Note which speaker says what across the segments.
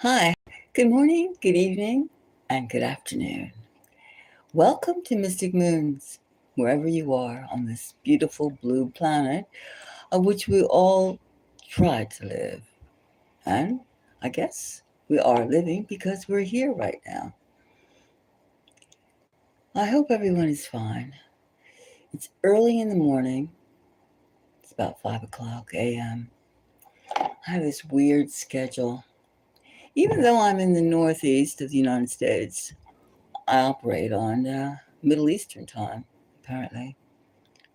Speaker 1: Hi, good morning, good evening, and good afternoon. Welcome to Mystic Moons, wherever you are on this beautiful blue planet of which we all try to live. And I guess we are living because we're here right now. I hope everyone is fine. It's early in the morning, it's about 5 o'clock a.m. I have this weird schedule. Even though I'm in the northeast of the United States, I operate on Middle Eastern time, apparently,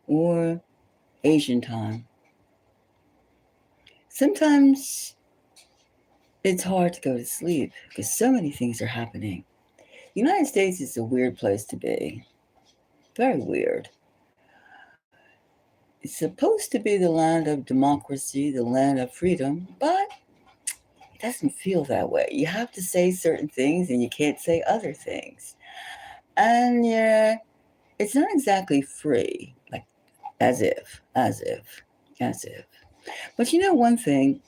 Speaker 1: or Asian time. Sometimes it's hard to go to sleep because so many things are happening. The United States is a weird place to be, very weird. It's supposed to be the land of democracy, the land of freedom, but it doesn't feel that way. You have to say certain things and you can't say other things. And yeah, it's not exactly free, like as if. But you know one thing,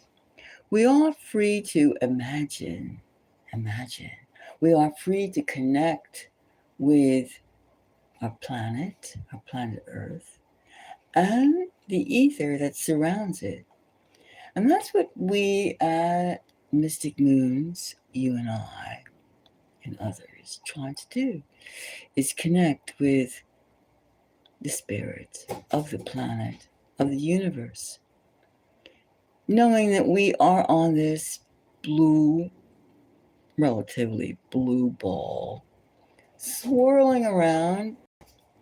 Speaker 1: we are free to imagine. We are free to connect with our planet Earth, and the ether that surrounds it. And that's what we at Mystic Moons, you and I, and others, trying to do, is connect with the spirit of the planet, of the universe, knowing that we are on this blue, relatively blue ball, swirling around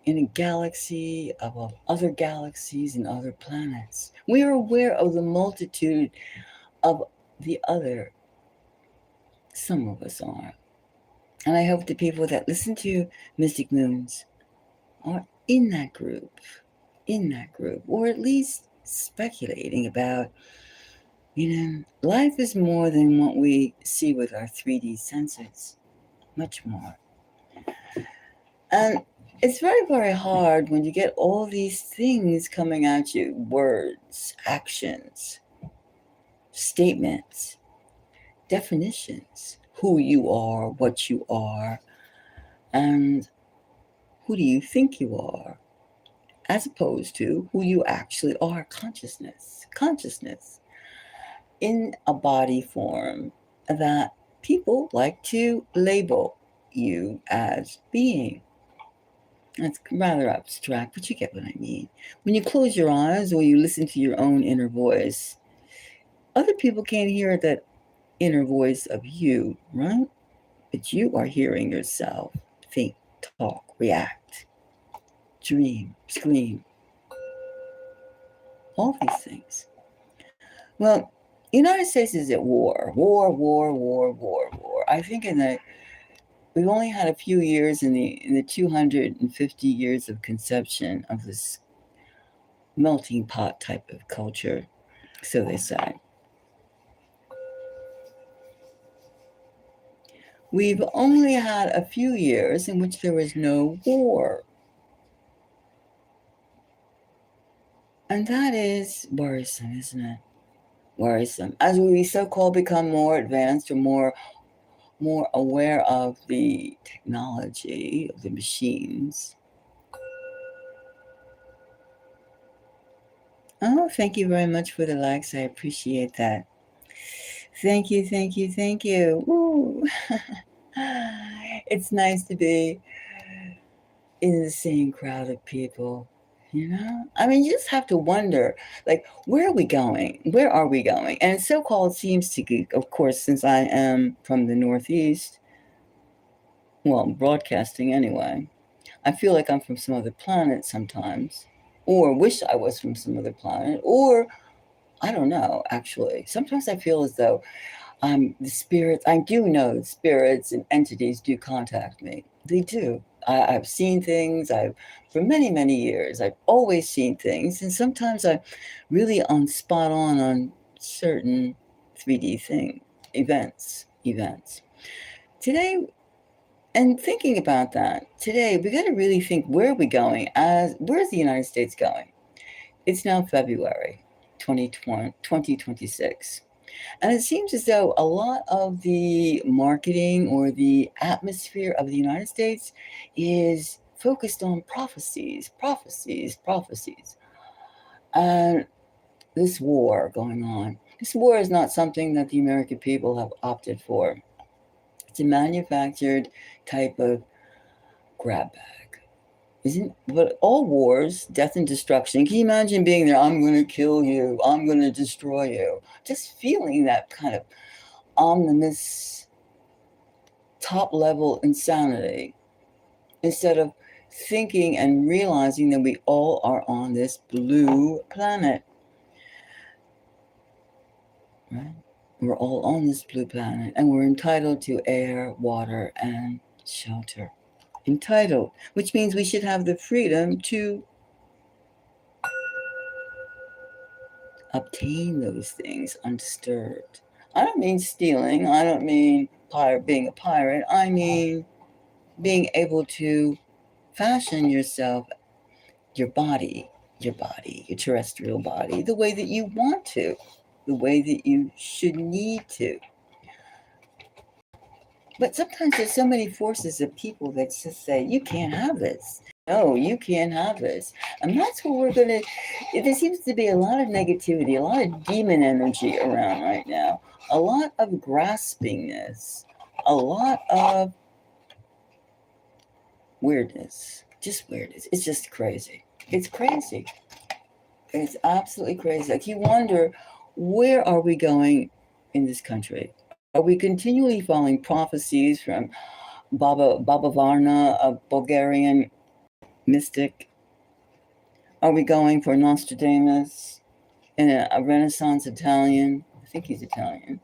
Speaker 1: in a galaxy of other galaxies and other planets. We are aware of the multitude of the other. Some of us are. And I hope the people that listen to Mystic Moons are in that group, or at least speculating about, life is more than what we see with our 3D senses, much more. And it's very, very hard when you get all these things coming at you, words, actions, statements, definitions, who you are, what you are, and who do you think you are, as opposed to who you actually are, consciousness in a body form that people like to label you as being. That's rather abstract, but you get what I mean. When you close your eyes or you listen to your own inner voice, other people can't hear that inner voice of you, right? But you are hearing yourself think, talk, react, dream, scream, all these things. Well, the United States is at war. I think we've only had a few years in the 250 years of conception of this melting pot type of culture, so they say. We've only had a few years in which there was no war. And that is worrisome, isn't it? Worrisome. As we so-called become more advanced or more aware of the technology, of the machines. Oh, thank you very much for the likes. I appreciate that. Thank you. Woo. It's nice to be in the same crowd of people, I mean, you just have to wonder, like, where are we going? Where are we going? And so-called seems to, of course, since I am from the Northeast, well, broadcasting anyway, I feel like I'm from some other planet sometimes, or wish I was from some other planet, or I don't know, actually. Sometimes I feel as though the spirits, I do know spirits and entities do contact me. They do. I've seen things. For many, many years, I've always seen things. And sometimes I'm really spot on certain 3D events. Today, and thinking about that, today, we got to really think, where are we going? Where's the United States going? It's now February 2026. And it seems as though a lot of the marketing or the atmosphere of the United States is focused on prophecies, prophecies, prophecies. And this war going on, this war is not something that the American people have opted for. It's a manufactured type of grab bag. Isn't but all wars, death and destruction. Can you imagine being there? I'm going to kill you. I'm going to destroy you. Just feeling that kind of ominous top level insanity instead of thinking and realizing that we all are on this blue planet. Right? We're all on this blue planet and we're entitled to air, water, and shelter. Entitled, which means we should have the freedom to obtain those things undisturbed. I don't mean stealing. I don't mean being a pirate. I mean being able to fashion yourself, your body, your terrestrial body, the way that you want to, the way that you should need to. But sometimes there's so many forces of people that just say, you can't have this. No, you can't have this. And that's what we're going to, there seems to be a lot of negativity, a lot of demon energy around right now, a lot of graspingness, a lot of weirdness, just weirdness. It's just crazy. It's crazy. It's absolutely crazy. Like you wonder, where are we going in this country? Are we continually following prophecies from Baba Varna, a Bulgarian mystic? Are we going for Nostradamus and a Renaissance Italian? I think he's Italian.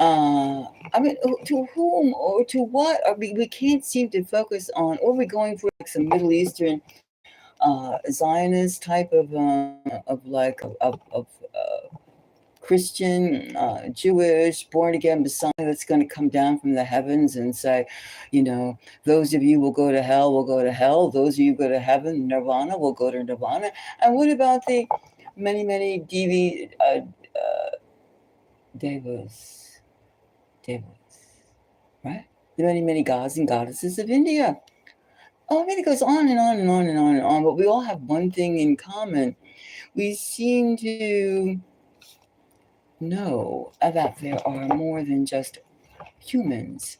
Speaker 1: I mean, to whom or to what are we can't seem to focus on, or are we going for like some Middle Eastern Zionist type of Christian, Jewish, born again Messiah that's going to come down from the heavens and say, those of you will go to hell, will go to hell. Those of you go to heaven, Nirvana, will go to Nirvana. And what about the many, many devas, right? The many, many gods and goddesses of India. Oh, I mean, it goes on and on and on and on and on, but we all have one thing in common. We seem to know that there are more than just humans,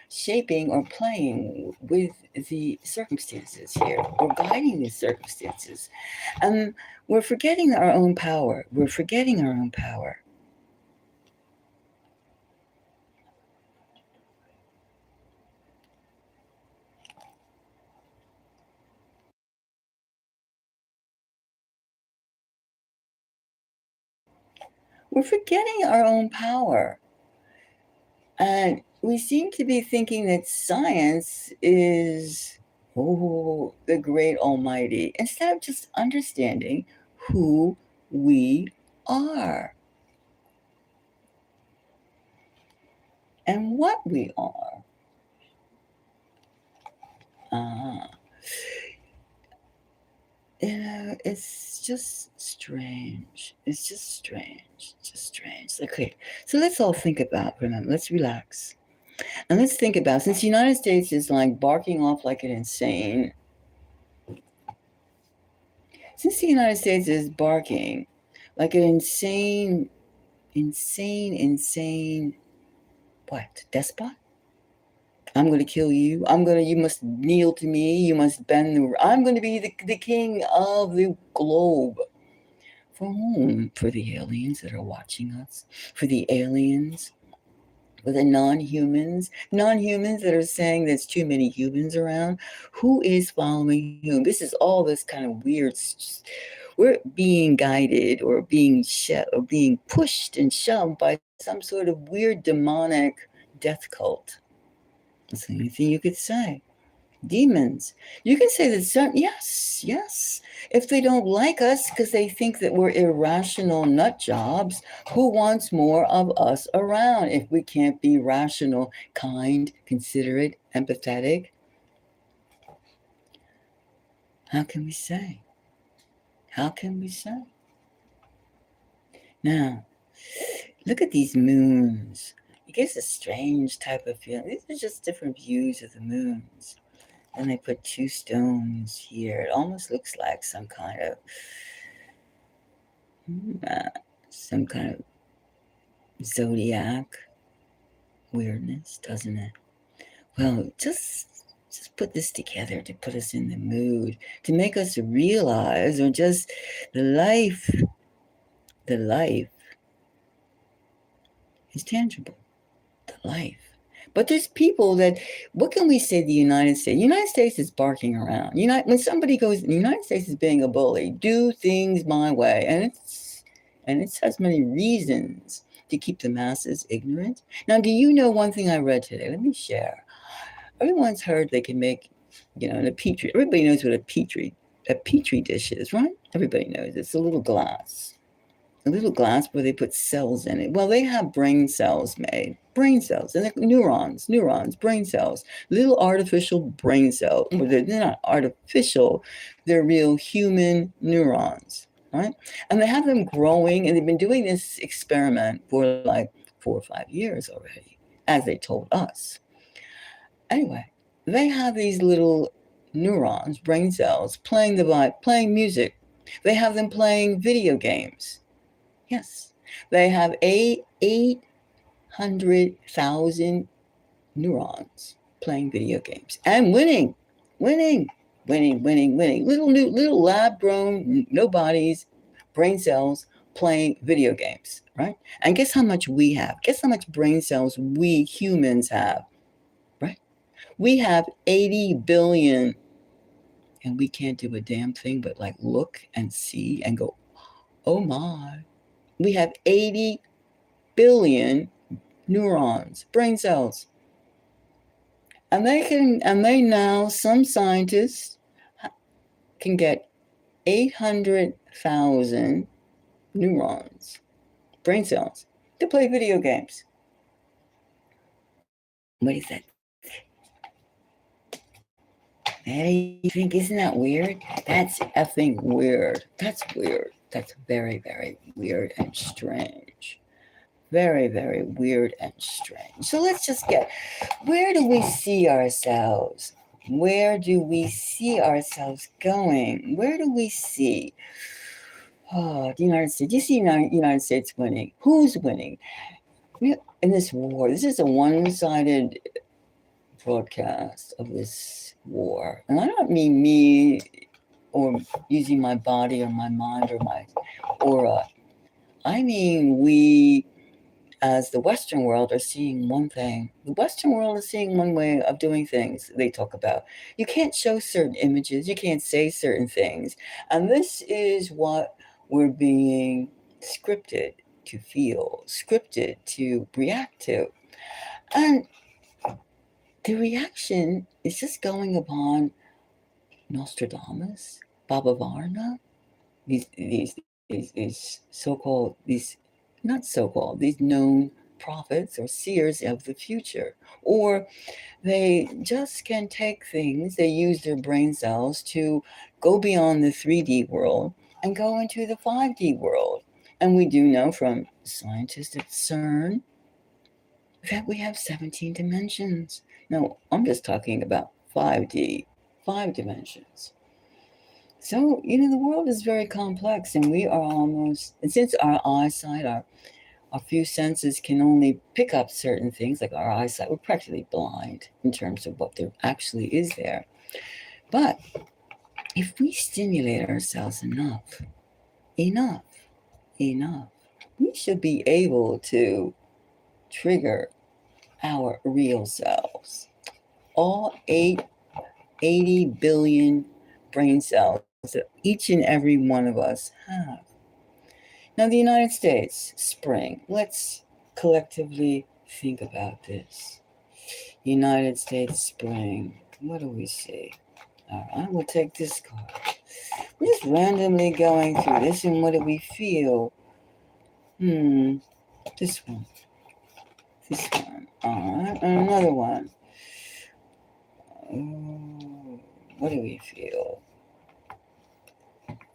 Speaker 1: shaping or playing with the circumstances here, or guiding these circumstances. And we're forgetting our own power. We're forgetting our own power. We're forgetting our own power. And we seem to be thinking that science is, the great almighty, instead of just understanding who we are and what we are. It's just strange. It's just strange. Just strange. Okay, so let's all think about, remember, let's relax. And let's think about, since the United States is like barking off like an insane, since the United States is barking like an insane, what? Despot? I'm going to kill you. You must kneel to me. You must bend. I'm going to be the king of the globe. For whom? For the aliens that are watching us? For the aliens? For the non-humans that are saying there's too many humans around? Who is following whom? This is all this kind of weird. We're being guided or being or being pushed and shoved by some sort of weird demonic death cult. That's the only thing you could say. Demons. You can say that yes. If they don't like us because they think that we're irrational nut jobs, who wants more of us around if we can't be rational, kind, considerate, empathetic? How can we say? How can we say? Now, look at these moons. It gives a strange type of feeling. These are just different views of the moons. And they put two stones here. It almost looks like some kind of zodiac weirdness, doesn't it? Well, just put this together to put us in the mood, to make us realize, or just the life is tangible. The life. But there's people that, what can we say the United States? The United States is barking around. When somebody goes, the United States is being a bully, do things my way. And it has many reasons to keep the masses ignorant. Now, do you know one thing I read today? Let me share. Everyone's heard they can make, in a petri. Everybody knows what a petri dish is, right? Everybody knows. It's a little glass where they put cells in it. Well, they have brain cells made, and they're neurons, brain cells, little artificial brain cells. Well, they're not artificial, they're real human neurons, right? And they have them growing, and they've been doing this experiment for like 4 or 5 years already, as they told us. Anyway, they have these little neurons, brain cells, playing music. They have them playing video games. Yes, they have 800,000 neurons playing video games and winning. Little lab-grown nobodies, brain cells playing video games, right? And guess how much we have? Guess how much brain cells we humans have, right? We have 80 billion, and we can't do a damn thing but like look and see and go, oh my. We have 80 billion neurons, brain cells. And some scientists can get 800,000 neurons, brain cells, to play video games. What is that? Hey, you think, isn't that weird? That's effing weird. That's weird. That's very, very weird and strange. Very, very weird and strange. So let's just where do we see ourselves? Where do we see ourselves going? Where do we see? Oh, the United States. Do you see the United States winning? Who's winning? In this war, this is a one-sided broadcast of this war. And I don't mean me or using my body or my mind or my aura. I mean we, as the Western world, are seeing one thing. The Western world is seeing one way of doing things. They talk about, you can't show certain images, you can't say certain things. And this is what we're being scripted to feel, scripted to react to. And the reaction is just going upon Nostradamus, Baba Varna, these so-called, these known prophets or seers of the future. Or they just can take things, they use their brain cells to go beyond the 3D world and go into the 5D world. And we do know from scientists at CERN that we have 17 dimensions. Now, I'm just talking about 5D, 5 dimensions. So, the world is very complex, and we are and since our eyesight, our few senses can only pick up certain things, like our eyesight, we're practically blind in terms of what there actually is there. But if we stimulate ourselves enough, we should be able to trigger our real selves. All 80 billion brain cells that each and every one of us have. Now, the United States, spring. Let's collectively think about this. United States, spring. What do we see? All right, we'll take this card. We're just randomly going through this, and what do we feel? This one. All right, and another one. What do we feel?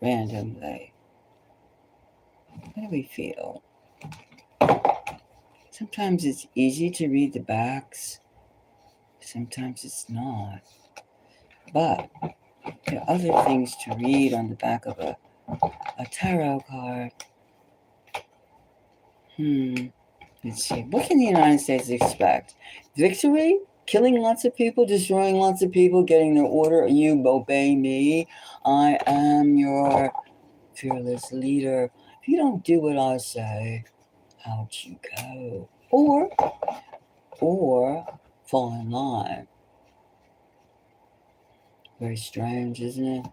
Speaker 1: Randomly. What do we feel? Sometimes it's easy to read the backs. Sometimes it's not. But there are other things to read on the back of a tarot card. Let's see. What can the United States expect? Victory? Killing lots of people, destroying lots of people, getting their order. You obey me. I am your fearless leader. If you don't do what I say, out you go. Or fall in line. Very strange, isn't it?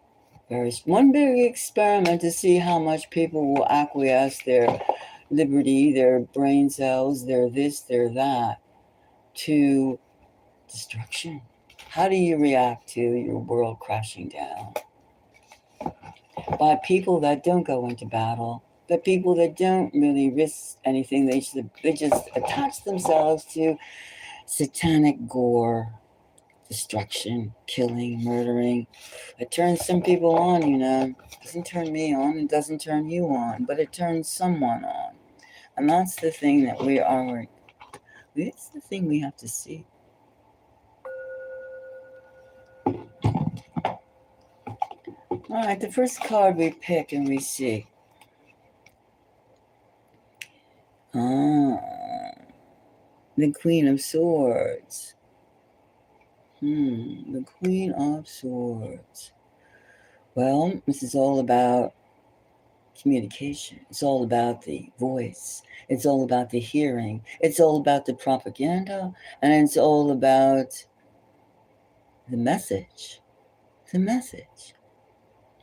Speaker 1: One big experiment to see how much people will acquiesce their liberty, their brain cells, their this, their that, to destruction. How do you react to your world crashing down? By people that don't go into battle, the people that don't really risk anything. They just attach themselves to satanic gore, destruction, killing, murdering. It turns some people on, It doesn't turn me on, it doesn't turn you on, but it turns someone on. And that's the thing that it's the thing we have to see. All right, the first card we pick and we see. The Queen of Swords. The Queen of Swords. Well, this is all about communication. It's all about the voice. It's all about the hearing. It's all about the propaganda. And it's all about the message. The message.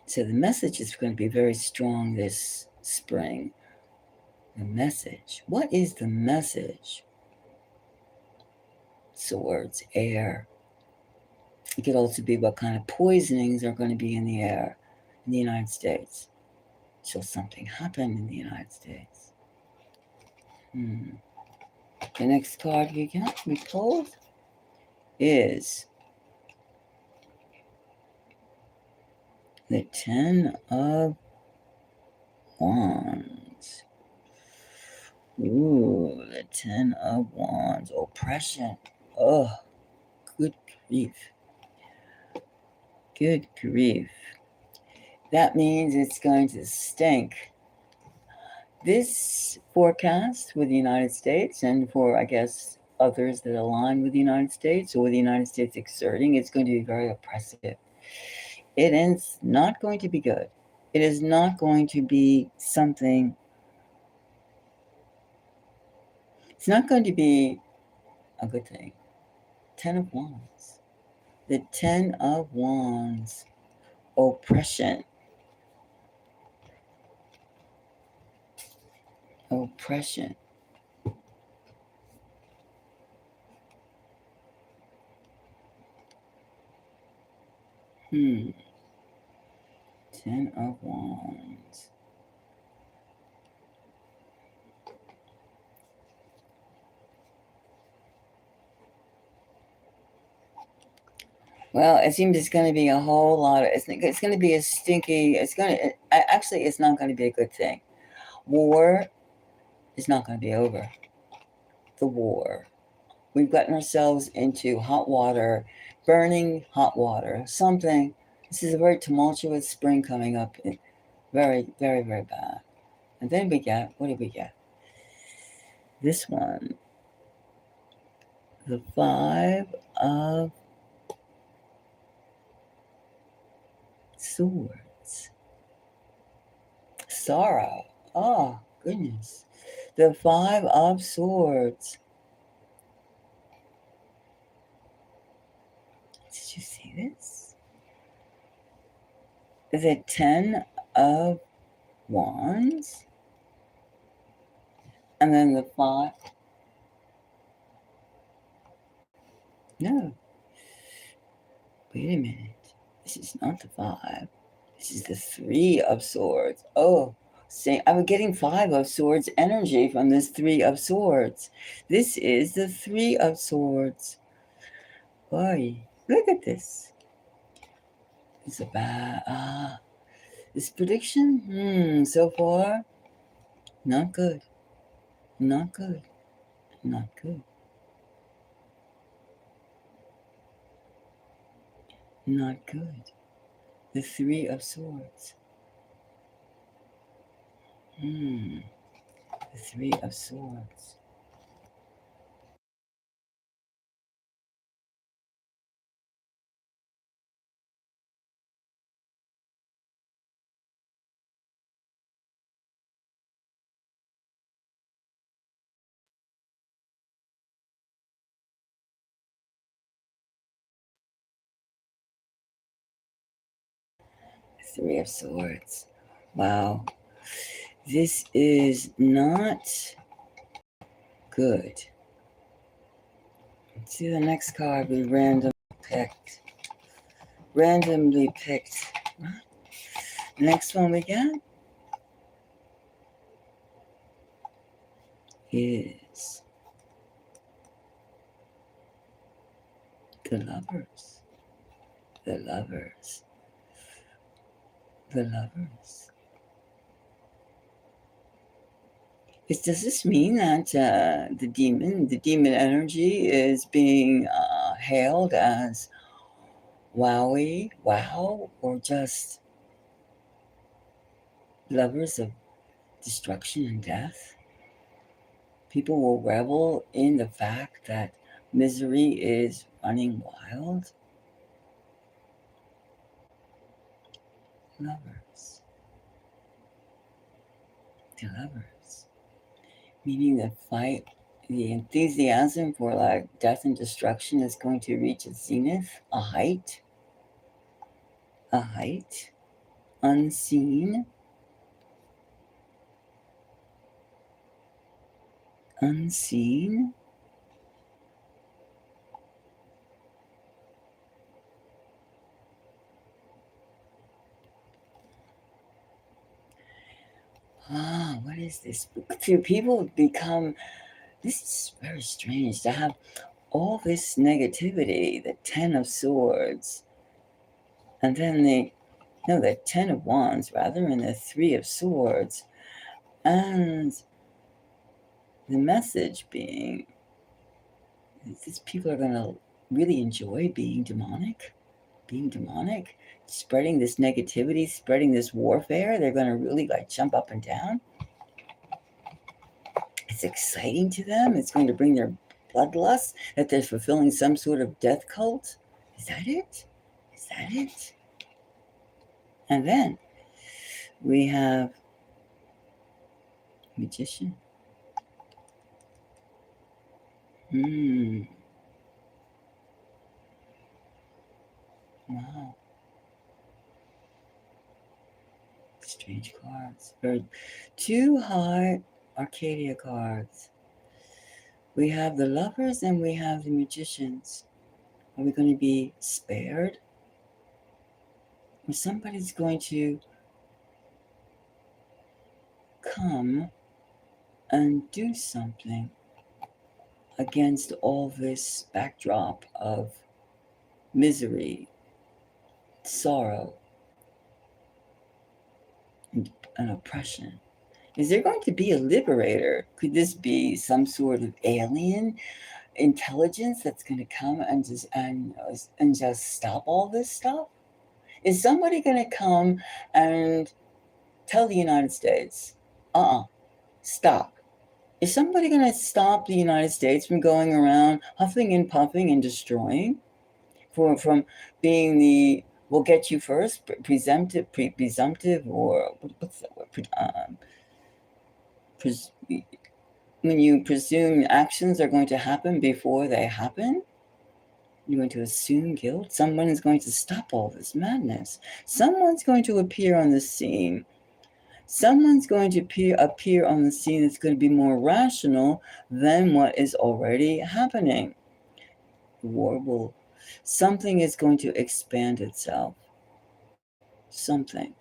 Speaker 1: So the message is going to be very strong this spring. The message. What is the message? Swords, air. It could also be what kind of poisonings are going to be in the air in the United States. Shall something happen in the United States? The next card we pulled is the Ten of Wands. Ooh, the Ten of Wands. Oppression. Oh, good grief. Good grief. That means it's going to stink. This forecast with the United States and for, I guess, others that align with the United States or with the United States exerting, it's going to be very oppressive. It is not going to be good. It is not going to be something. It's not going to be a good thing. Ten of Wands. The Ten of Wands. Oppression. Oppression. Ten of Wands. Well, it seems it's going to be a whole lot of, it's going to be a stinky, actually, it's not going to be a good thing. War is not going to be over. The war. We've gotten ourselves into hot water, burning hot water, something. This is a very tumultuous spring coming up. Very, very, very bad. And then what did we get? This one. The Five of Swords. Sorrow. Oh, goodness. The Five of Swords. Did you see this? The Ten of Wands. And then the Five. No. Wait a minute. This is not the Five. This is the Three of Swords. Oh, I'm getting Five of Swords energy from this Three of Swords. This is the Three of Swords. Boy, look at this. It's a bad, this prediction, so far, Not good. Not good. Not good. Not good. The Three of Swords. The Three of Swords. Three of Swords. Wow. This is not good. Let's see the next card we picked. Randomly picked. Next one we got is the Lovers. The Lovers. The Lovers. Does this mean that the demon energy is being hailed as wowie, wow, or just lovers of destruction and death? People will revel in the fact that misery is running wild. Lovers. The Lovers. Meaning the enthusiasm for like death and destruction is going to reach a zenith, a height, unseen, unseen. What is this? People become, this is very strange to have all this negativity, the Ten of Swords, and then the Ten of Wands rather, and the Three of Swords, and the message being these people are going to really enjoy being demonic, spreading this negativity, spreading this warfare. They're going to really like jump up and down. It's exciting to them. It's going to bring their bloodlust that they're fulfilling some sort of death cult. Is that it? Is that it? And then we have Magician. Wow. Strange cards. Two high Arcadia cards. We have the Lovers and we have the Magicians. Are we going to be spared? Or somebody's going to come and do something against all this backdrop of misery, sorrow, and oppression? Is there going to be a liberator? Could this be some sort of alien intelligence that's going to come and just stop all this stuff? Is somebody going to come and tell the United States, stop? Is somebody going to stop the United States from going around huffing and puffing and destroying? From being the we'll get you first, presumptive, or what's that word? When you presume actions are going to happen before they happen, you're going to assume guilt. Someone is going to stop all this madness. Someone's going to appear on the scene. Someone's going to appear on the scene that's going to be more rational than what is already happening. Something is going to expand itself. Something.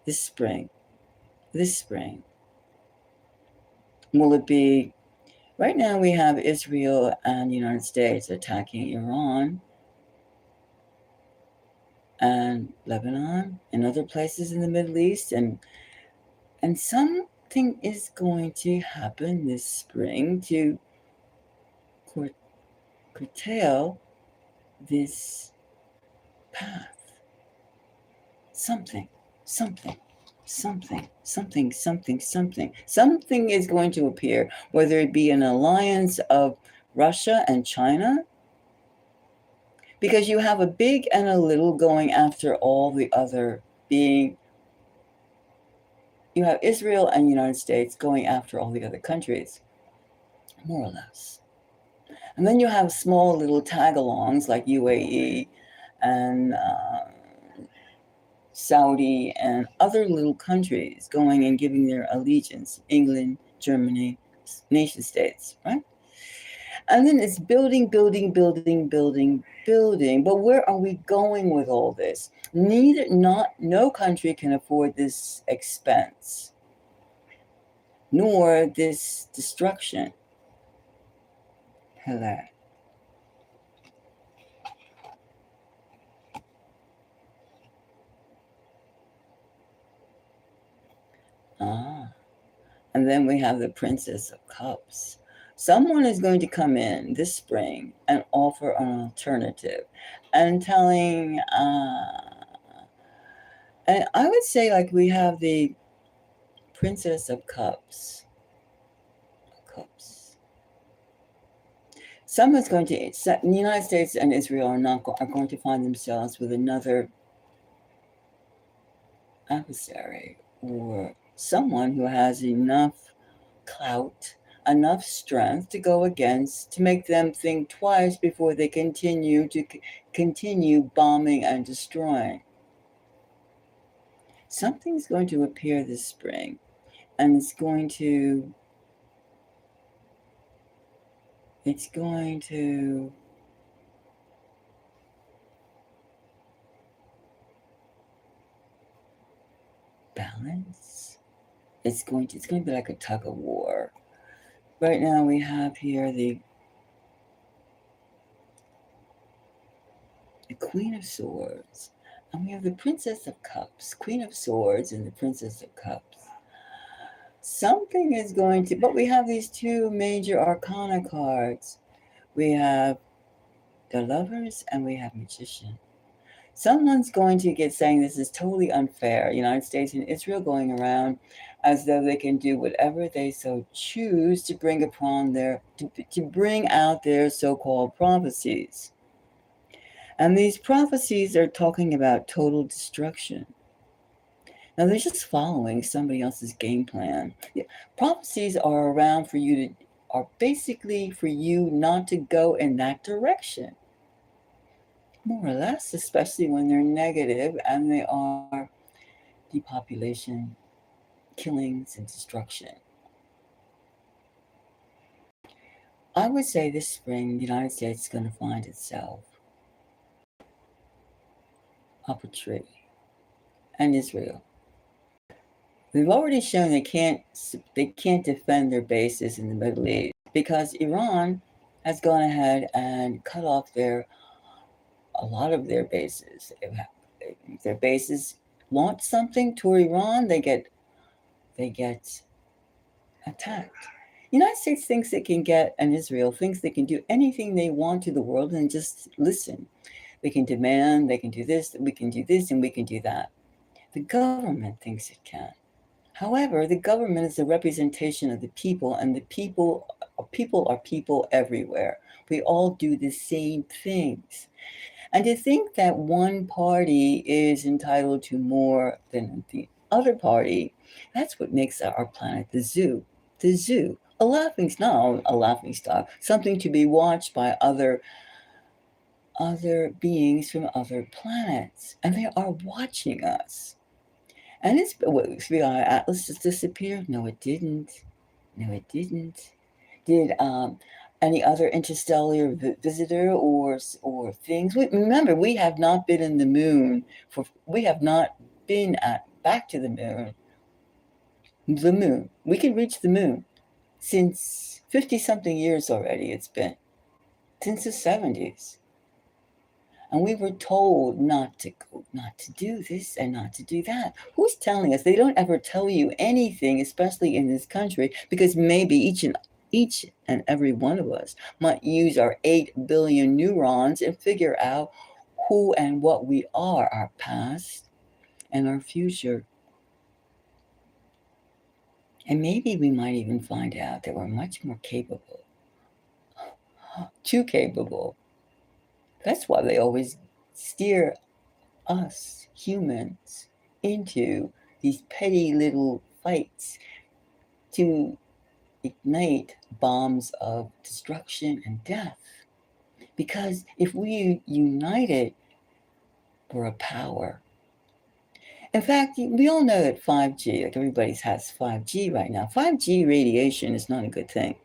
Speaker 1: This spring. Will it be, right now we have Israel and the United States attacking Iran and Lebanon and other places in the Middle East, and some something is going to happen this spring to curtail this path. Something is going to appear, whether it be an alliance of Russia and China, because you have a big and a little going after all the other being. You have Israel and the United States going after all the other countries, more or less. And then you have small little tag-alongs like UAE and Saudi and other little countries going and giving their allegiance, England, Germany, nation states, right? And then it's building. But where are we going with all this? No country can afford this expense, nor this destruction. Hello. And then we have the Princess of Cups. Someone is going to come in this spring and offer an alternative and telling, and I would say, like, we have the Princess of Cups. Someone's going to, the United States and Israel are going to find themselves with another adversary, or someone who has enough clout, enough strength to go against, to make them think twice before they continue bombing and destroying. Something's going to appear this spring, and it's going to balance. It's going to be like a tug of war. Right now we have here the Queen of Swords, and we have the Princess of Cups, Queen of Swords and the Princess of Cups. Something is going to, but we have these two major arcana cards. We have the Lovers and we have Magician. Someone's going to get saying this is totally unfair. United States and Israel going around as though they can do whatever they so choose to bring upon to bring out their so-called prophecies. And these prophecies are talking about total destruction. Now, they're just following somebody else's game plan. Prophecies are around are basically for you not to go in that direction. More or less, especially when they're negative and they are depopulation, killings, and destruction. I would say this spring, the United States is going to find itself up a tree, and Israel. We've already shown they can't defend their bases in the Middle East because Iran has gone ahead and cut off a lot of their bases. If their bases launch something toward Iran, they get attacked. The United States thinks it can and Israel thinks they can do anything they want to the world and just listen. They can demand, they can do this, we can do this, and we can do that. The government thinks it can. However, the government is a representation of the people, and the people are people everywhere. We all do the same things. And to think that one party is entitled to more than the other party, that's what makes our planet the zoo. The zoo. A laughing stock, something to be watched by other beings from other planets. And they are watching us. And Atlas just disappeared? No, it didn't. Did any other interstellar visitor or things? Remember, we have not been in the moon we have not been back to the moon. The moon. We can reach the moon since 50-something years already. It's been since the 70s. And we were told not to go, not to do this and not to do that. Who's telling us? They don't ever tell you anything, especially in this country, because maybe each and every one of us might use our 8 billion neurons and figure out who and what we are, our past and our future. And maybe we might even find out that we're much more capable, too capable. That's why they always steer us humans into these petty little fights to ignite bombs of destruction and death. Because if we united, we're a power. In fact, we all know that 5G, like everybody has 5G right now. 5G radiation is not a good thing.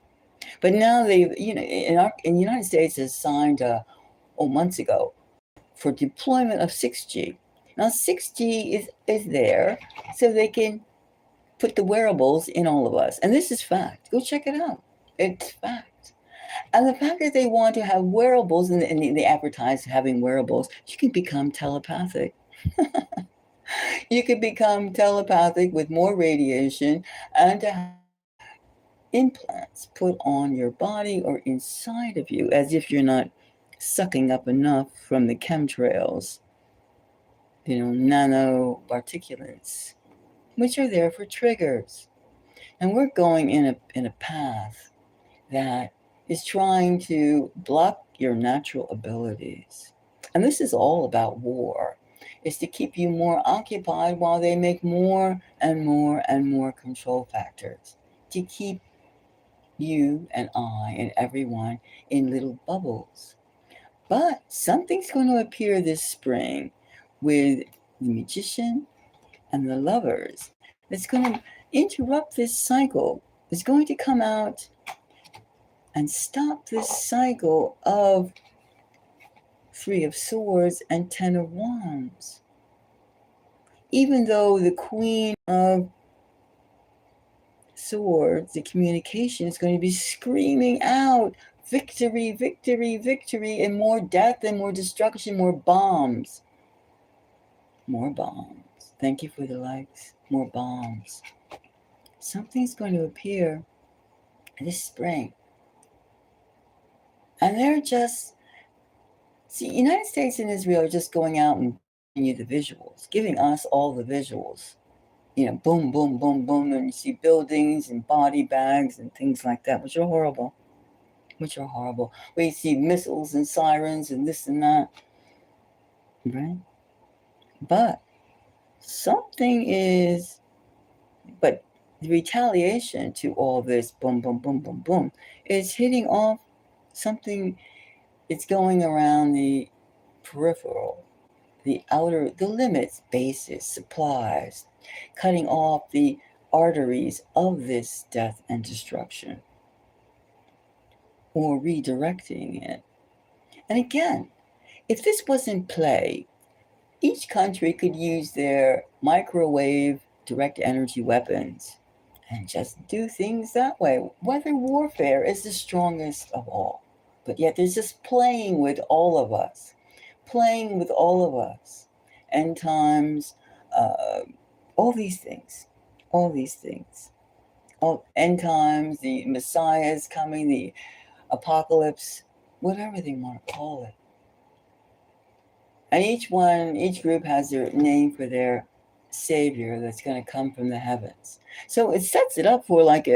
Speaker 1: But now they've, in the United States has signed, months ago, for deployment of 6G. Now 6G is there so they can put the wearables in all of us. And this is fact. Go check it out. It's fact. And the fact that they want to have wearables and they advertise having wearables, you can become telepathic. You could become telepathic with more radiation and to have implants put on your body or inside of you as if you're not sucking up enough from the chemtrails, nanoparticulates, which are there for triggers. And we're going in a path that is trying to block your natural abilities. And this is all about war. It's to keep you more occupied while they make more and more and more control factors to keep you and I and everyone in little bubbles. But something's going to appear this spring with the magician and the lovers that's going to interrupt this cycle. It's going to come out and stop this cycle of 3 of Swords and 10 of Wands. Even though the Queen of Swords, the communication, is going to be screaming out, victory, victory, victory, and more death and more destruction, more bombs. More bombs. Thank you for the likes. More bombs. Something's going to appear this spring. And they're just, United States and Israel are just going out and giving you the visuals, giving us all the visuals. Boom, boom, boom, boom, and you see buildings and body bags and things like that, which are horrible. We see missiles and sirens and this and that, right? But the retaliation to all this boom, boom, boom, boom, boom is hitting off something. It's going around the peripheral, the outer, the limits, bases, supplies, cutting off the arteries of this death and destruction, or redirecting it. And again, if this was in play, each country could use their microwave direct energy weapons and just do things that way. Weather warfare is the strongest of all. But yet there's just playing with all of us. End times, all these things. End times, the Messiah is coming, the apocalypse, whatever they want to call it. And each group has their name for their savior that's going to come from the heavens. So it sets it up for like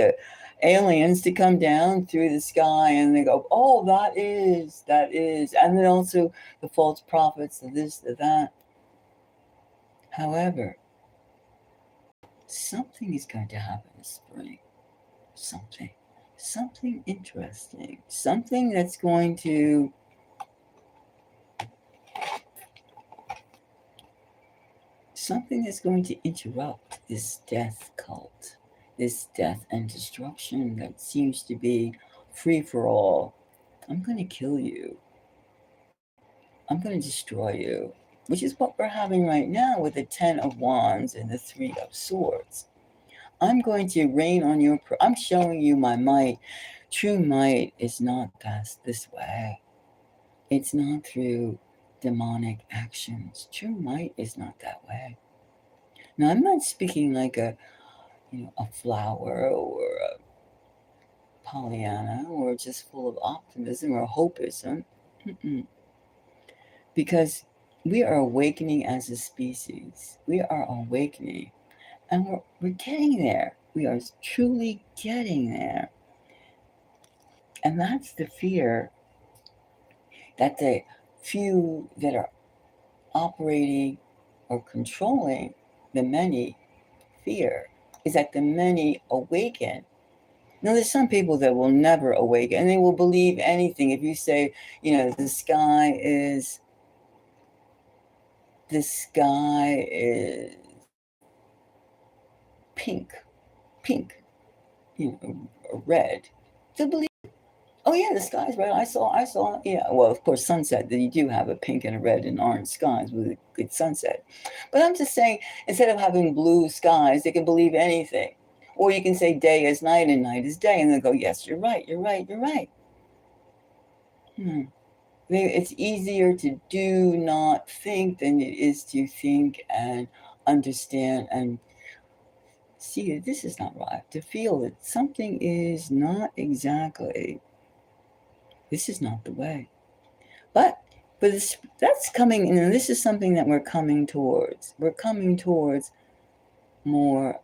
Speaker 1: aliens to come down through the sky and they go, oh, that is. And then also the false prophets, the this, the that. However, something is going to happen this spring. Something interesting. Something that's going to interrupt this death cult, this death and destruction that seems to be free for all. I'm going to kill you. I'm going to destroy you, which is what we're having right now with the 10 of Wands and the 3 of Swords. I'm going to rain on your, I'm showing you my might. True might is not passed this way. It's not through demonic actions. True might is not that way. Now, I'm not speaking like a flower or a Pollyanna or just full of optimism or hopeism. Mm-mm. Because we are awakening as a species. We are awakening. And we're getting there. We are truly getting there. And that's the fear that the few that are operating or controlling the many fear, is that the many awaken. Now, there's some people that will never awaken and they will believe anything. If you say, the sky is pink, pink, red, they'll believe. Oh yeah, the sky's red. I saw. Yeah, well, of course, sunset. You do have a pink and a red and orange skies with a good sunset. But I'm just saying, instead of having blue skies, they can believe anything. Or you can say day is night and night is day, and they'll go, yes, you're right, you're right, you're right. It's easier to do not think than it is to think and understand and see that this is not right. To feel that something is not exactly. This is not the way. But that's coming, and this is something that we're coming towards. We're coming towards more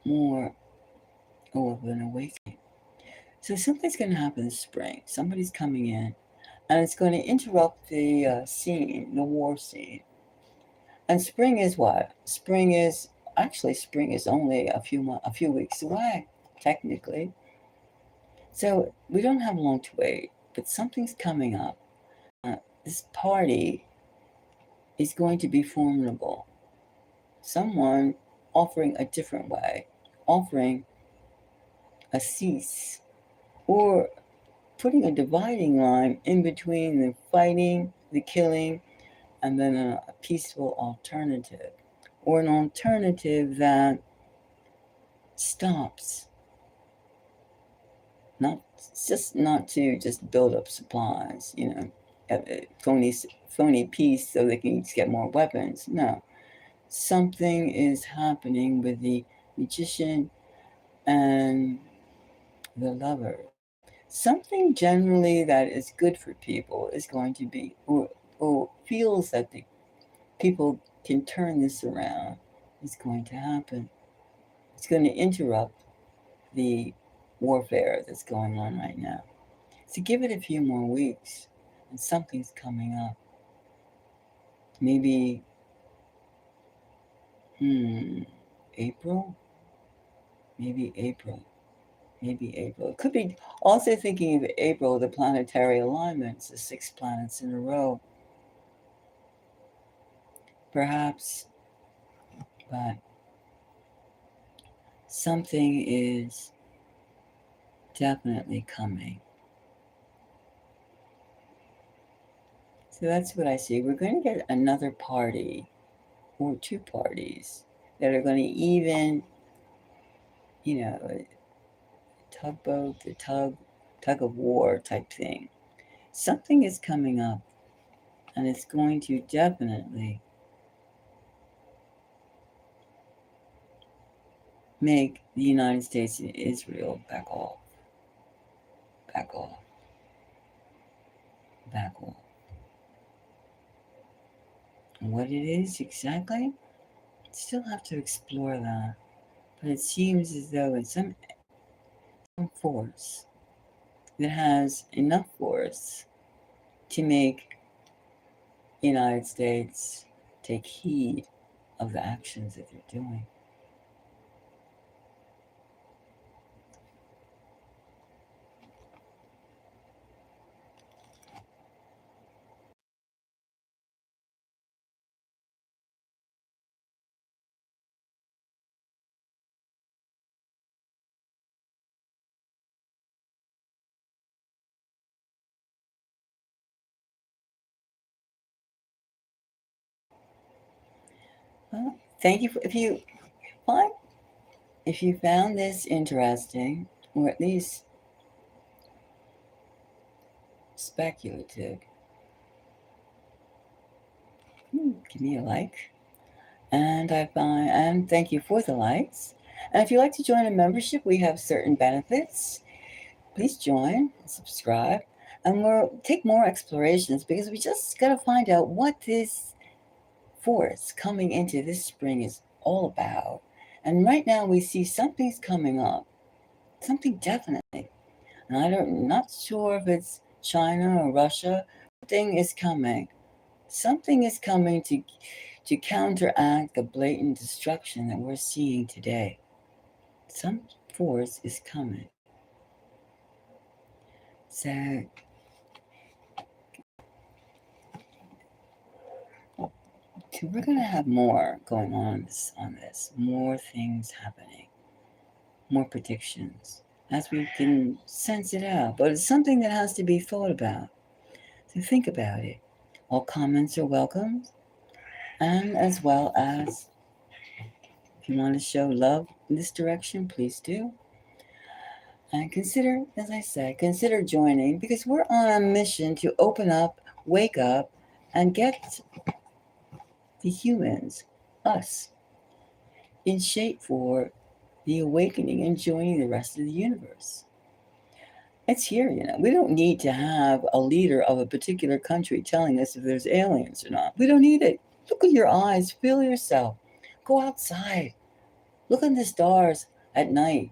Speaker 1: of an awakening. So something's going to happen this spring. Somebody's coming in, and it's going to interrupt the scene, the war scene. And spring is what? Spring is only a few weeks away, technically. So we don't have long to wait. But something's coming up. This party is going to be formidable. Someone offering a different way, offering a cease, or putting a dividing line in between the fighting, the killing, and then a peaceful alternative, or an alternative that stops, not to just build up supplies, phony peace so they can just get more weapons. No, something is happening with the magician and the lover. Something generally that is good for people is going to be, or feels that the people can turn this around, is going to happen. It's going to interrupt the warfare that's going on right now. So give it a few more weeks and something's coming up. Maybe April? Maybe April. Maybe April. It could be also thinking of April, the planetary alignments, the 6 planets in a row. Perhaps, but something is definitely coming. So that's what I see. We're going to get another party or 2 parties that are going to even, tugboat, the tug of war type thing. Something is coming up, and it's going to definitely make the United States and Israel back off, back off, back off. And what it is exactly, still have to explore that. But it seems as though it's some force that has enough force to make the United States take heed of the actions that they're doing. Well, thank you if you found this interesting, or at least speculative, give me a like. And thank you for the likes. And if you'd like to join a membership, we have certain benefits. Please join, subscribe, and we'll take more explorations because we just got to find out what this force coming into this spring is all about. And right now we see something's coming up, something definitely. And I'm not sure if it's China or Russia. Something is coming. Something is coming to counteract the blatant destruction that we're seeing today. Some force is coming. So we're going to have more going on this, more things happening, more predictions as we can sense it out. But it's something that has to be thought about. So think about it. All comments are welcome, and as well as if you want to show love in this direction, please do. And consider, as I said, consider joining because we're on a mission to open up, wake up, and get the humans, us, in shape for the awakening and joining the rest of the universe. It's here, We don't need to have a leader of a particular country telling us if there's aliens or not. We don't need it. Look with your eyes, feel yourself. Go outside. Look at the stars at night,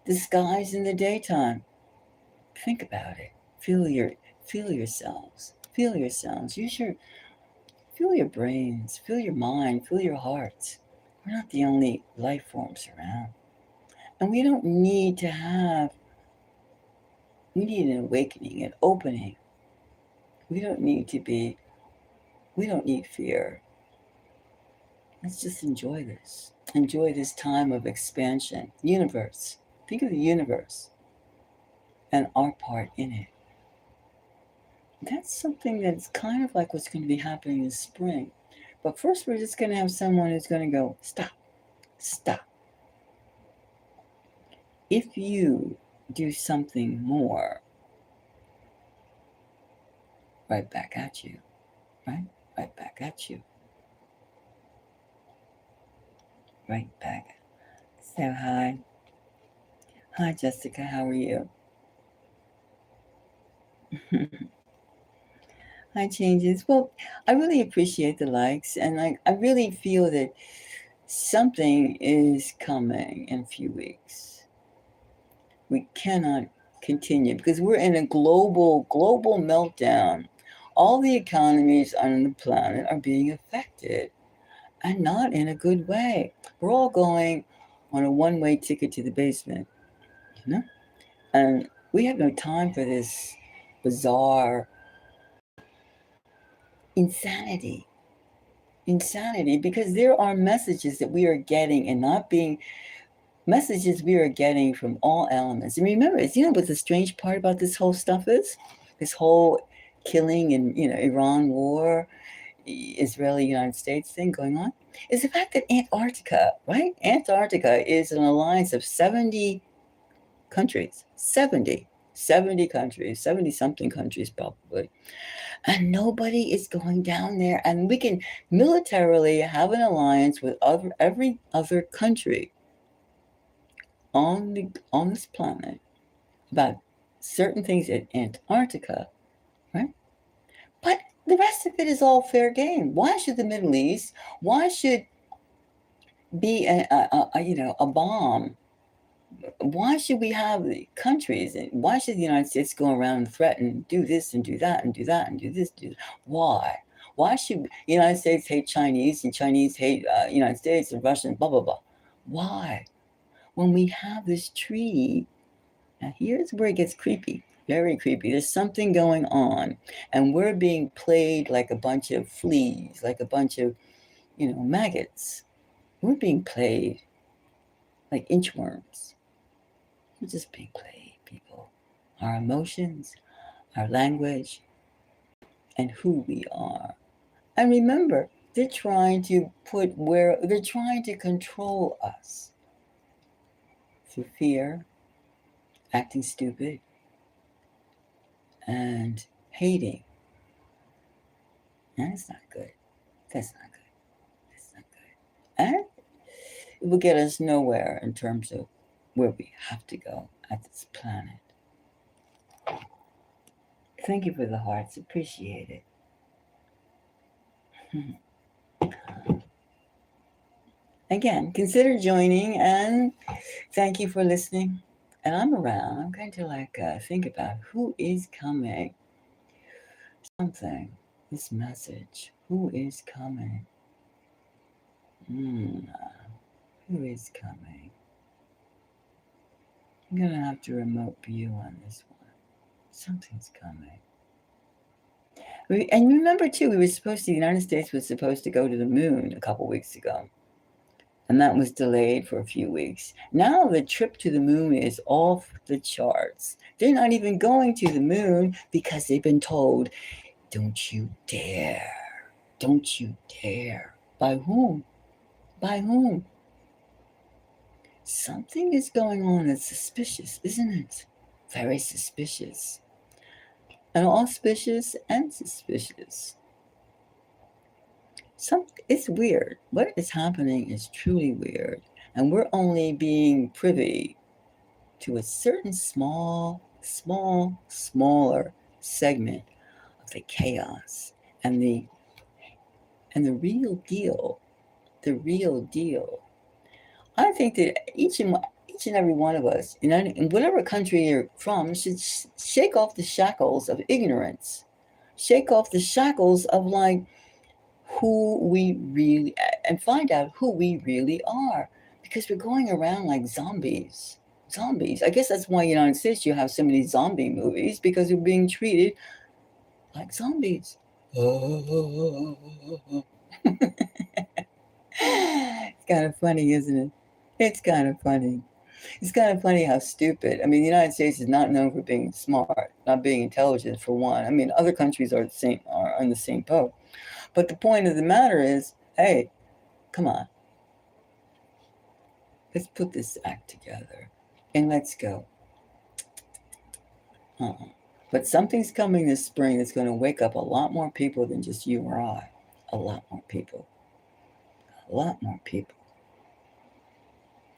Speaker 1: the skies in the daytime. Think about it. Feel yourselves. Feel yourselves. Feel your brains, feel your mind, feel your hearts. We're not the only life forms around. And we don't need to have, we need an awakening, an opening. We don't need fear. Let's just enjoy this. Enjoy this time of expansion. Universe. Think of the universe and our part in it. That's something that's kind of like what's going to be happening this spring. But first, we're just going to have someone who's going to go, stop. If you do something more, right back at you, right? Right back at you. Right back. So hi. Hi, Jessica. How are you? Hi, Changes. Well, I really appreciate the likes, and I really feel that something is coming in a few weeks. We cannot continue because we're in a global meltdown. All the economies on the planet are being affected, and not in a good way. We're all going on a one-way ticket to the basement, And we have no time for this bizarre insanity, because there are messages that we are getting and not being messages we are getting from all elements. And remember, what the strange part about this whole stuff is? This whole killing and, Iran war, Israeli United States thing going on, is the fact that Antarctica, right? Antarctica is an alliance of 70 countries, 70 countries, 70 something countries probably. And nobody is going down there. And we can militarily have an alliance with every other country on this planet about certain things in Antarctica, right? But the rest of it is all fair game. Why should the Middle East? Why should be a bomb? Why should we have the countries? Why should the United States go around and threaten, do this and do that and do that and do this? Why? Why should the United States hate Chinese and Chinese hate United States and Russian? Blah blah blah. Why? When we have this treaty, now here's where it gets creepy, very creepy. There's something going on, and we're being played like a bunch of fleas, like a bunch of, maggots. We're being played like inchworms. We're just being played, people. Our emotions, our language, and who we are. And remember, they're trying to control us through fear, acting stupid, and hating. And it's not good. That's not good. And it will get us nowhere in terms of where we have to go at this planet. Thank you for the hearts. Appreciate it. Again, consider joining, and thank you for listening. And I'm around. I'm going to think about who is coming. Something. This message. Who is coming? Who is coming? I'm going to have to remote view on this one. Something's coming. And remember, too, the United States was supposed to go to the moon a couple weeks ago. And that was delayed for a few weeks. Now the trip to the moon is off the charts. They're not even going to the moon because they've been told, don't you dare. Don't you dare. By whom? By whom? Something is going on that's suspicious, isn't it? Very suspicious. And auspicious and suspicious. It's weird. What is happening is truly weird. And we're only being privy to a certain smaller segment of the chaos and the real deal. The real deal. I think that each and every one of us, in whatever country you're from, should shake off the shackles of ignorance. Shake off the shackles of who we really, and find out who we really are, because we're going around like zombies. I guess that's why in the United States you have so many zombie movies, because we're being treated like zombies. It's kind of funny, isn't it? It's kind of funny. It's kind of funny how stupid. I mean, the United States is not known for being smart, not being intelligent, for one. I mean, other countries are in the same boat. But the point of the matter is, hey, come on. Let's put this act together and let's go. But something's coming this spring that's going to wake up a lot more people than just you or I. A lot more people. A lot more people.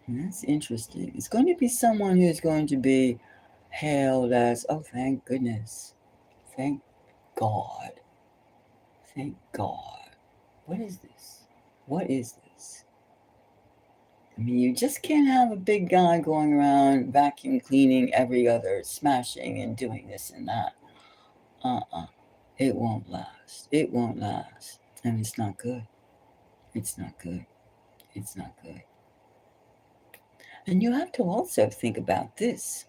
Speaker 1: And that's interesting. It's going to be someone who's going to be hailed as, oh, thank goodness. Thank God. Thank God. What is this? What is this? I mean, you just can't have a big guy going around vacuum cleaning every other, smashing and doing this and that. It won't last. It won't last. And it's not good. It's not good. It's not good. And you have to also think about this,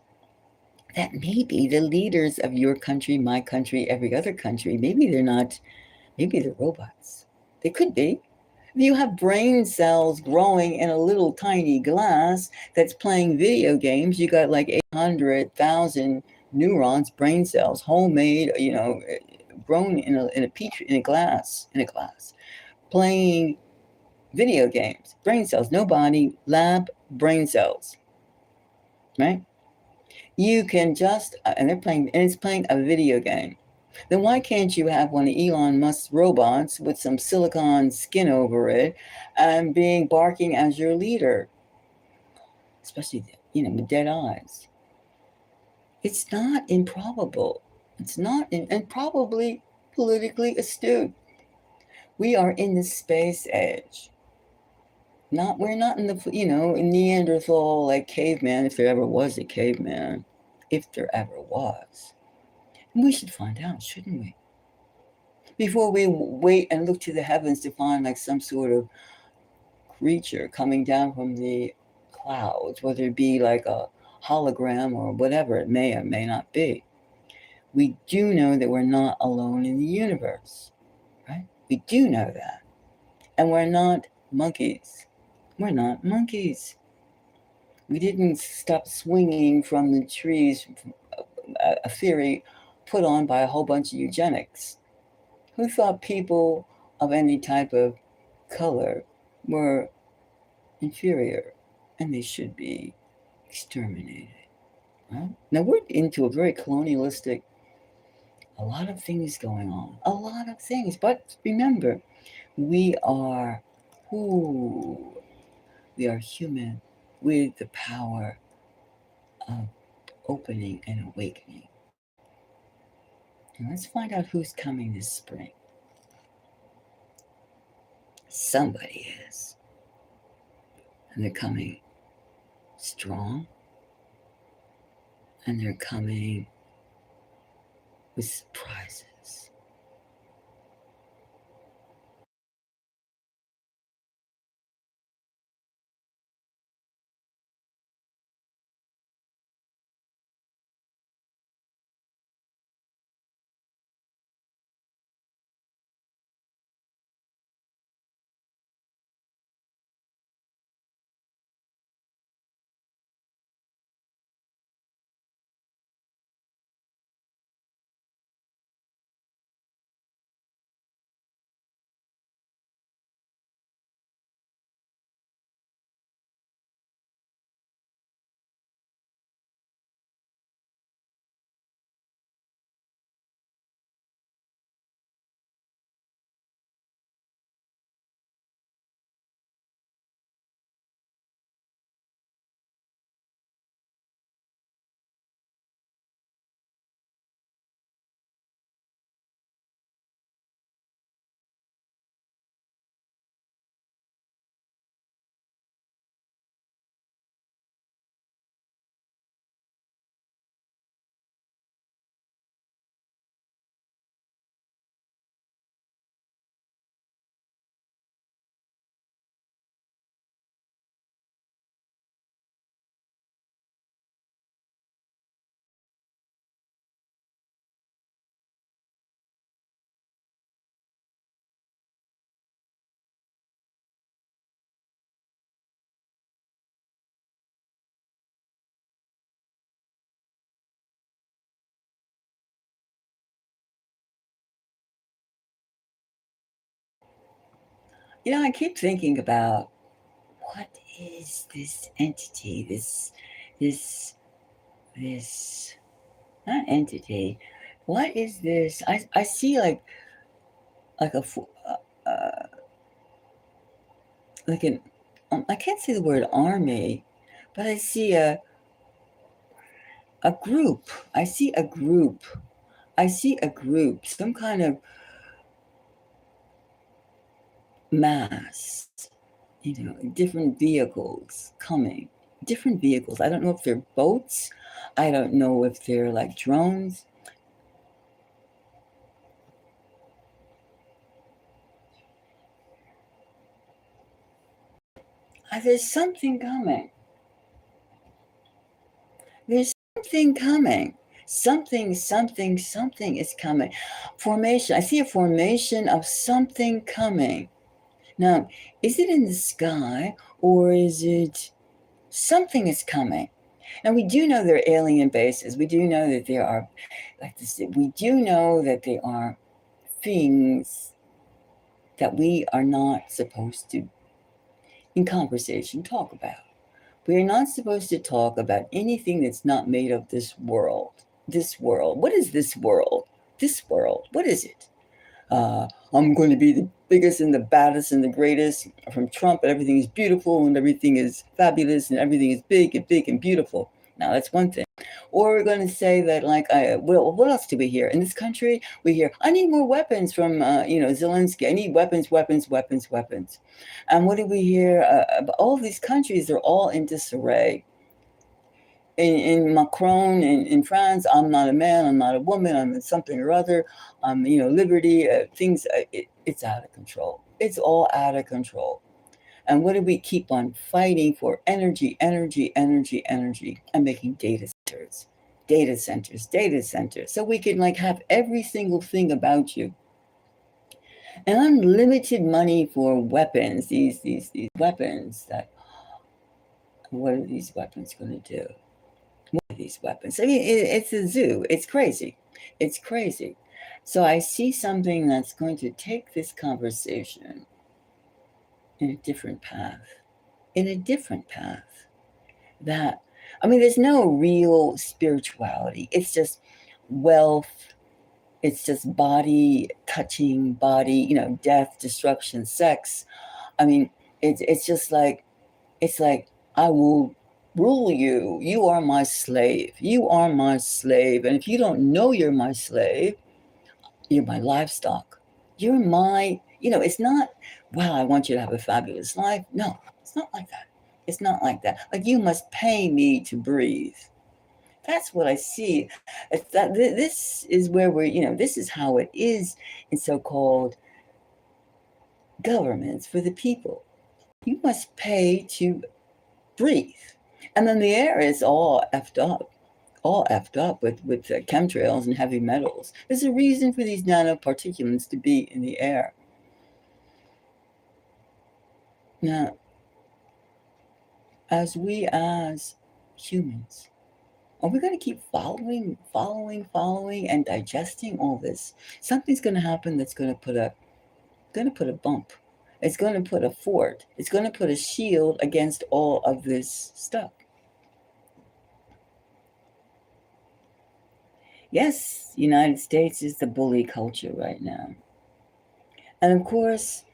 Speaker 1: that maybe the leaders of your country, my country, every other country, maybe they're robots. They could be. You have brain cells growing in a little tiny glass that's playing video games. You got like 800,000 neurons, brain cells, homemade, grown in a glass, playing video games. Brain cells, no body, lab brain cells, right? You can just, and it's playing a video game. Then why can't you have one of Elon Musk's robots with some silicone skin over it and barking as your leader? Especially, with dead eyes. It's not improbable. It's not, and probably politically astute. We are in the space age. We're not in the, Neanderthal, like caveman, if there ever was a caveman. If there ever was. And we should find out, shouldn't we? Before we wait and look to the heavens to find like some sort of creature coming down from the clouds, whether it be like a hologram or whatever it may or may not be. We do know that we're not alone in the universe, right? We do know that. And we're not monkeys. We're not monkeys. We didn't stop swinging from the trees, a theory put on by a whole bunch of eugenics. Who thought people of any type of color were inferior and they should be exterminated? Right? Now we're into a very colonialistic, a lot of things going on, a lot of things. But remember, we are Ooh, we are human with the power of opening and awakening. And let's find out who's coming this spring. Somebody is. And they're coming strong. And they're coming with surprises. I keep thinking about what is this entity, this not entity. What is this? I see like a like an I can't say the word army, but I see a group. I see a group. I see a group. Some kind of mass. Different vehicles coming. Different vehicles. I don't know if they're boats. I don't know if they're like drones. There's something coming. There's something coming. Something is coming. Formation. I see a formation of something coming. Now, is it in the sky or is it something is coming? And we do know there are alien bases. We do know that there are, like this, we do know that there are things that we are not supposed to, in conversation, talk about. We are not supposed to talk about anything that's not made of this world. This world. What is this world? This world. What is it? I'm going to be the biggest and the baddest and the greatest from Trump, and everything is beautiful and everything is fabulous and everything is big and beautiful. Now, that's one thing. Or we're going to say that, like, what else do we hear? In this country, we hear, I need more weapons from, Zelensky. I need weapons. And what do we hear? All these countries are all in disarray. In Macron in France, I'm not a man, I'm not a woman, I'm something or other. Liberty, things, it's out of control. It's all out of control. And what do we keep on fighting for? Energy, and making data centers. So we can like have every single thing about you. And unlimited money for weapons, these weapons that, what are these weapons going to do? These weapons. I mean, it's a zoo. It's crazy. It's crazy. So I see something that's going to take this conversation in a different path. In a different path. That, I mean, there's no real spirituality. It's just wealth. It's just body touching body, death, destruction, sex. I mean, it's just like, it's like, I will rule you. You are my slave. You are my slave. And if you don't know you're my slave, you're my livestock. You're my, it's not, wow, I want you to have a fabulous life. No, it's not like that. It's not like that. Like, you must pay me to breathe. That's what I see. It's that this is where this is how it is in so-called governments for the people. You must pay to breathe. And then the air is all effed up with chemtrails and heavy metals. There's a reason for these nanoparticulates to be in the air. Now, as humans, are we going to keep following, and digesting all this? Something's going to happen that's going to put a bump. It's going to put a fort. It's going to put a shield against all of this stuff. Yes, United States is the bully culture right now. And of course,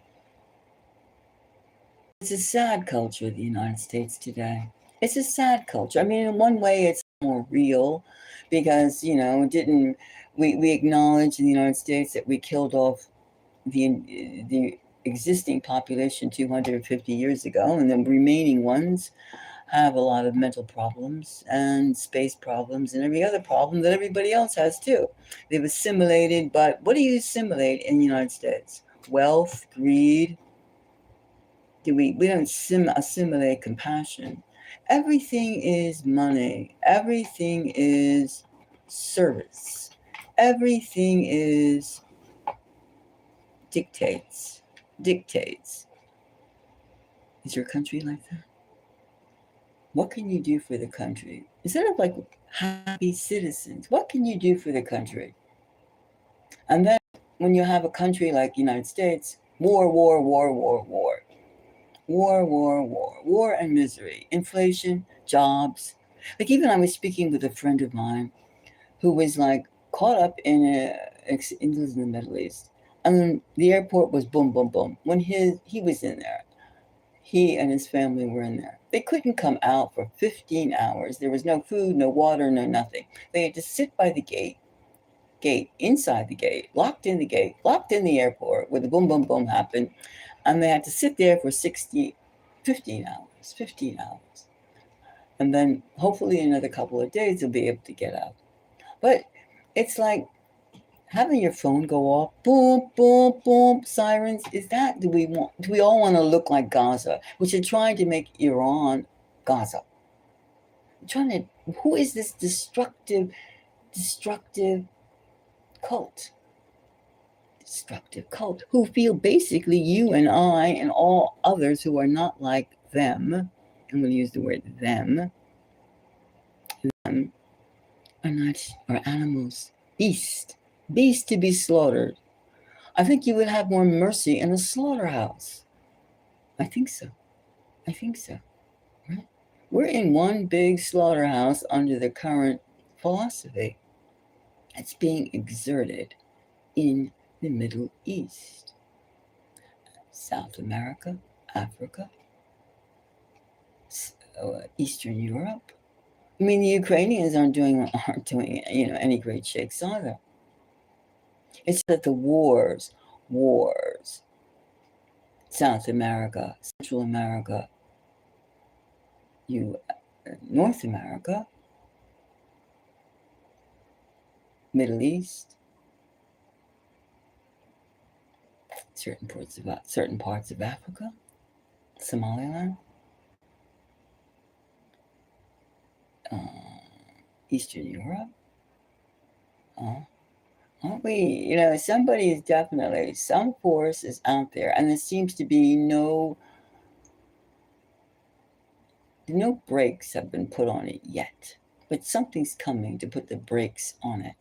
Speaker 1: it's a sad culture, the United States today. It's a sad culture. I mean, in one way, it's more real because, didn't we acknowledge in the United States that we killed off the existing population 250 years ago, and the remaining ones have a lot of mental problems and space problems and every other problem that everybody else has too. They've assimilated, but what do you assimilate in the United States? Wealth, greed. We don't assimilate compassion. Everything is money. Everything is service. Everything is dictates. Is your country like that? What can you do for the country? Instead of like happy citizens, what can you do for the country? And then when you have a country like the United States, war, war, war, war, war. War, war, war, war and misery, inflation, jobs. Like, even I was speaking with a friend of mine who was like caught up in the Middle East. And the airport was boom, boom, boom. When he was in there, he and his family were in there. They couldn't come out for 15 hours. There was no food, no water, no nothing. They had to sit by the inside the gate, locked in the airport where the boom, boom, boom happened. And they had to sit there for 15 hours. And then hopefully in another couple of days, they'll be able to get out. But it's like having your phone go off, boom, boom, boom, sirens. Do we all want to look like Gaza, which are trying to make Iran Gaza? Who is this destructive cult? Destructive cult who feel basically you and I and all others who are not like them, I'm going to use the word them are animals, beast to be slaughtered. I think you would have more mercy in a slaughterhouse. I think so. Right? We're in one big slaughterhouse under the current philosophy. It's being exerted in the Middle East, South America, Africa, Eastern Europe. I mean, the Ukrainians aren't doing any great shakes either. It's that the wars, South America, Central America, North America, Middle East, certain parts of Africa, Somaliland, Eastern Europe. Aren't we? Somebody is definitely, some force is out there, and there seems to be no brakes have been put on it yet, but something's coming to put the brakes on it.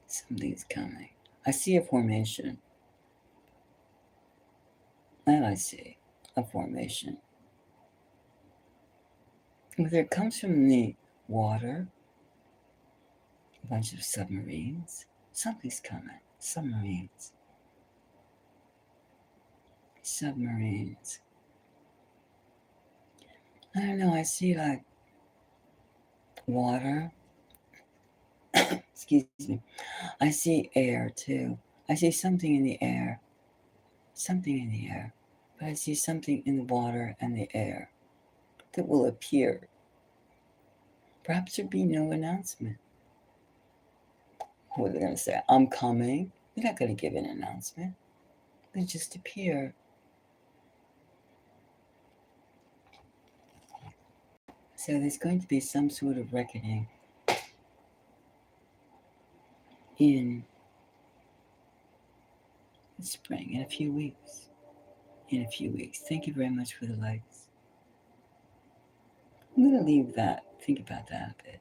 Speaker 1: Something's coming. I see a formation. And I see a formation. Whether it comes from the water, a bunch of submarines, something's coming. Submarines. Submarines. I don't know, I see like water. Excuse me. I see air too. I see something in the air. Something in the air. But I see something in the water and the air that will appear. Perhaps there'll be no announcement. What are they going to say? I'm coming. They're not going to give an announcement. They just appear. So there's going to be some sort of reckoning in the spring, in a few weeks. In a few weeks. Thank you very much for the likes. I'm going to leave that. Think about that a bit.